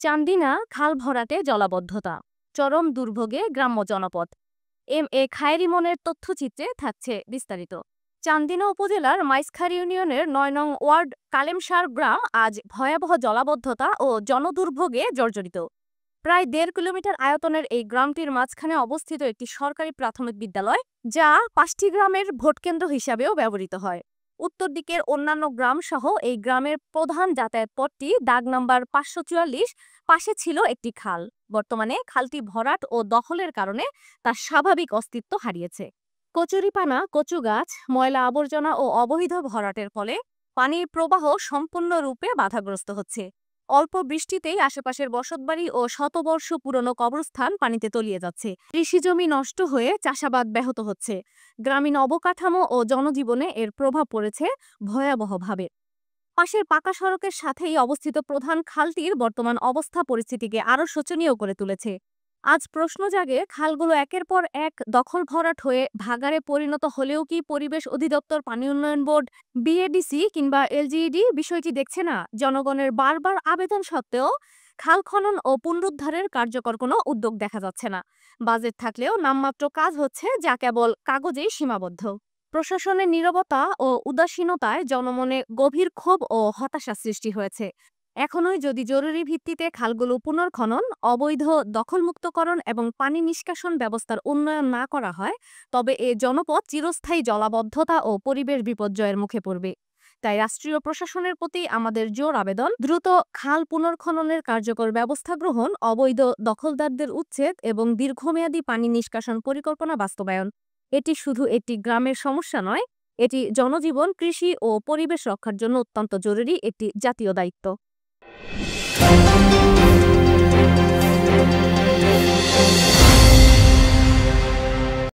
চান্দিনা খাল ভরাটে জলাবদ্ধতা, চরম দুর্ভোগে গ্রাম্য জনপদ। এম এ খায়রি মনের তথ্যচিত্রে থাকছে বিস্তারিত। চান্দিনা উপজেলার মাইজখালী ইউনিয়নের ৯ নং ওয়ার্ড কালেমসার গ্রাম আজ ভয়াবহ জলাবদ্ধতা ও জনদুর্ভোগে জর্জরিত। প্রায় ১.৫ কিলোমিটার আয়তনের এই গ্রামটির মাঝখানে অবস্থিত একটি সরকারি প্রাথমিক বিদ্যালয়, যা ৫টি গ্রামের ভোটকেন্দ্র হিসাবেও ব্যবহৃত হয়। উত্তর দিকের অন্যান্য গ্রাম সহ এই গ্রামের প্রধান যাতায়াত পথটি দাগ নাম্বার ৫৪৪, পাশে ছিল একটি খাল। বর্তমানে খালটি ভরাট ও দখলের কারণে তার স্বাভাবিক অস্তিত্ব হারিয়েছে। কচুরিপানা, কচু গাছ, ময়লা আবর্জনা ও অবৈধ ভরাটের ফলে পানির প্রবাহ সম্পূর্ণরূপে বাধাগ্রস্ত হচ্ছে। অল্প বৃষ্টিতেই আশেপাশের বসতবাড়ি ও শতবর্ষ পুরনো কবরস্থান পানিতে তলিয়ে যাচ্ছে। কৃষিজমি নষ্ট হয়ে চাষাবাদ ব্যাহত হচ্ছে। গ্রামীণ অবকাঠামো ও জনজীবনে এর প্রভাব পড়েছে ভয়াবহভাবে। পাশের পাকা সড়কের সাথেই অবস্থিত প্রধান খালটির বর্তমান অবস্থা পরিস্থিতিকে আরও শোচনীয় করে তুলেছে। আজ প্রশ্ন জাগে, খালগুলো একের পর এক দখল ভরাট হয়ে ভাগাড়ে পরিণত হলেও কি পরিবেশ অধিদপ্তর, পানি উন্নয়ন বোর্ড, বিএডিসি কিংবা এলজিইডি বিষয়টি দেখছে না? জনগণের বারবার আবেদন সত্ত্বেও খাল খনন ও পুনরুদ্ধারের কার্যকর কোনো উদ্যোগ দেখা যাচ্ছে না। বাজেট থাকলেও নামমাত্র কাজ হচ্ছে, যা কেবল কাগজেই সীমাবদ্ধ। প্রশাসনের নীরবতা ও উদাসীনতায় জনমনে গভীর ক্ষোভ ও হতাশা সৃষ্টি হয়েছে। এখনই যদি জরুরি ভিত্তিতে খালগুলো পুনর্খনন, অবৈধ দখলমুক্তকরণ এবং পানি নিষ্কাশন ব্যবস্থার উন্নয়ন না করা হয়, তবে এ জনপদ চিরস্থায়ী জলাবদ্ধতা ও পরিবেশ বিপর্যয়ের মুখে পড়বে। তাই রাষ্ট্রীয় প্রশাসনের প্রতি আমাদের জোর আবেদন, দ্রুত খাল পুনর্খননের কার্যকর ব্যবস্থা গ্রহণ, অবৈধ দখলদারদের উচ্ছেদ এবং দীর্ঘমেয়াদী পানি নিষ্কাশন পরিকল্পনা বাস্তবায়ন। এটি শুধু একটি গ্রামের সমস্যা নয়, এটি জনজীবন, কৃষি ও পরিবেশ রক্ষার জন্য অত্যন্ত জরুরি একটি জাতীয় দায়িত্ব।